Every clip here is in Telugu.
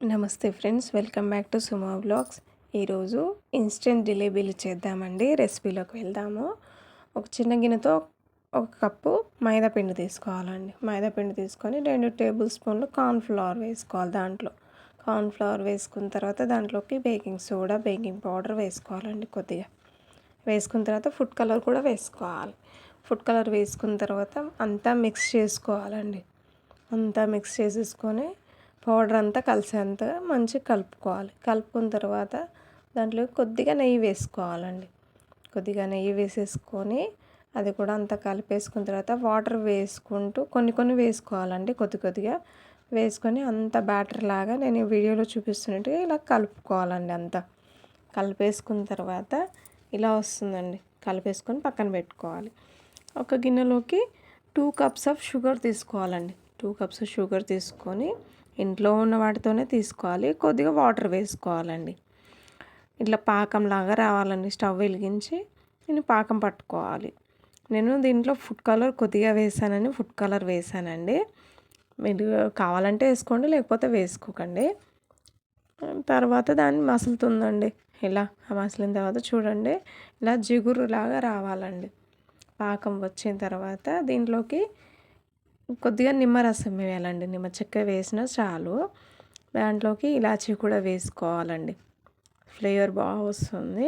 నమస్తే friends, welcome back to Suma vlogs. ఈరోజు ఇన్స్టెంట్ జిలేబీలు చేద్దామండి. రెసిపీలోకి వెళ్దాము. ఒక చిన్న గిన్నెతో ఒక కప్పు మైదా పిండి తీసుకోవాలండి. మైదా పిండి తీసుకొని 2 టేబుల్ స్పూన్లు కార్న్ఫ్లవర్ వేసుకోవాలి. దాంట్లో కార్న్ఫ్లవర్ వేసుకున్న తర్వాత దాంట్లోకి బేకింగ్ సోడా, బేకింగ్ పౌడర్ వేసుకోవాలండి. కొద్దిగా వేసుకున్న తర్వాత ఫుడ్ కలర్ కూడా వేసుకోవాలి. ఫుడ్ కలర్ వేసుకున్న తర్వాత అంతా మిక్స్ చేసుకోవాలండి. అంతా మిక్స్ చేసేసుకొని పౌడర్ అంతా కలిసేంత మంచిగా కలుపుకోవాలి. కలుపుకున్న తర్వాత దాంట్లో కొద్దిగా నెయ్యి వేసుకోవాలండి. కొద్దిగా నెయ్యి వేసేసుకొని అది కూడా అంతా కలిపేసుకున్న తర్వాత వాటర్ వేసుకుంటూ కొన్ని వేసుకోవాలండి. కొద్దిగా వేసుకొని అంత బ్యాటర్ లాగా నేను ఈ వీడియోలో చూపిస్తున్నట్టుగా ఇలా కలుపుకోవాలండి. అంతా కలిపేసుకున్న తర్వాత ఇలా వస్తుందండి. కలిపేసుకొని పక్కన పెట్టుకోవాలి. ఒక గిన్నెలోకి 2 కప్స్ ఆఫ్ షుగర్ తీసుకోవాలండి. 2 కప్స్ షుగర్ తీసుకొని ఇంట్లో ఉన్న వాటితోనే తీసుకోవాలి. కొద్దిగా వాటర్ వేసుకోవాలండి. ఇట్లా పాకంలాగా రావాలండి. స్టవ్ వెలిగించి నేను పాకం పట్టుకోవాలి. నేను దీంట్లో ఫుడ్ కలర్ కొద్దిగా ఫుడ్ కలర్ వేసానండి. మీరు కావాలంటే వేసుకోండి, లేకపోతే వేసుకోకండి. తర్వాత దాన్ని మసులుతుందండి. ఇలా మసిలిన తర్వాత చూడండి, ఇలా జిగురులాగా రావాలండి. పాకం వచ్చిన తర్వాత దీంట్లోకి కొద్దిగా నిమ్మరసం వేయాలండి. నిమ్మ చెక్క వేసినా చాలు. దాంట్లోకి ఇలాచీ కూడా వేసుకోవాలండి. ఫ్లేవర్ బాగా వస్తుంది.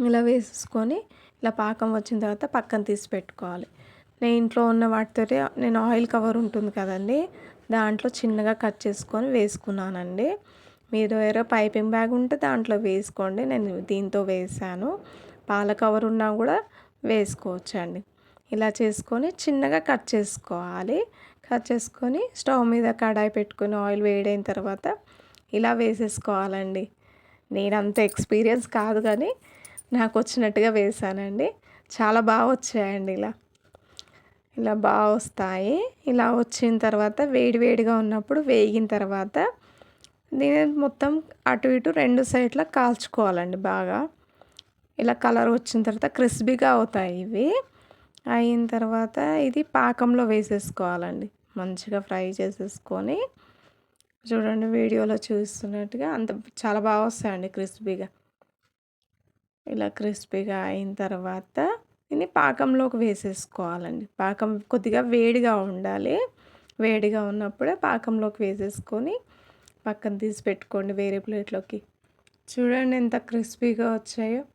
ఇలా వేసేసుకొని ఇలా పాకం వచ్చిన తర్వాత పక్కన తీసి పెట్టుకోవాలి. నేను ఇంట్లో ఉన్న వాటితో నేను ఆయిల్ కవర్ ఉంటుంది కదండి, దాంట్లో చిన్నగా కట్ చేసుకొని వేసుకున్నానండి. మీరు వేరే పైపింగ్ బ్యాగ్ ఉంటే దాంట్లో వేసుకోండి. నేను దీంతో వేసాను. పాల కవర్ ఉన్నా కూడా వేసుకోవచ్చండి. ఇలా చేసుకొని చిన్నగా కట్ చేసుకోవాలి. కట్ చేసుకొని స్టవ్ మీద కడాయి పెట్టుకొని ఆయిల్ వేడైన తర్వాత ఇలా వేసేసుకోవాలండి. నేను అంత ఎక్స్పీరియన్స్ కాదు కానీ నాకు వచ్చినట్టుగా వేసానండి. చాలా బాగా వచ్చాయండి. ఇలా బాగా వస్తాయి. ఇలా వచ్చిన తర్వాత వేడిగా ఉన్నప్పుడు వేగిన తర్వాత దీని మొత్తం అటు ఇటు 2 సైడ్ల కాల్చుకోవాలండి. బాగా ఇలా కలర్ వచ్చిన తర్వాత క్రిస్పీగా అవుతాయి ఇవి. అయిన తర్వాత ఇది పాకంలో వేసేసుకోవాలండి. మంచిగా ఫ్రై చేసేసుకొని చూడండి, వీడియోలో చూస్తున్నట్టుగా అంత చాలా బాగా వస్తాయండి క్రిస్పీగా. ఇలా క్రిస్పీగా అయిన తర్వాత దీన్ని పాకంలోకి వేసేసుకోవాలండి. పాకం కొద్దిగా వేడిగా ఉండాలి. వేడిగా ఉన్నప్పుడే పాకంలోకి వేసేసుకొని పక్కన తీసి పెట్టుకోండి వేరే ప్లేట్లోకి. చూడండి ఎంత క్రిస్పీగా వచ్చాయో.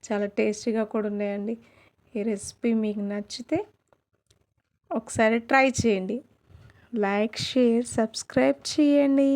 చాలా టేస్టీగా కూడా ఉన్నాయండి. ఈ రెసిపీ మీకు నచ్చితే ఒకసారి ట్రై చేయండి. లైక్, షేర్, సబ్స్క్రైబ్ చేయండి.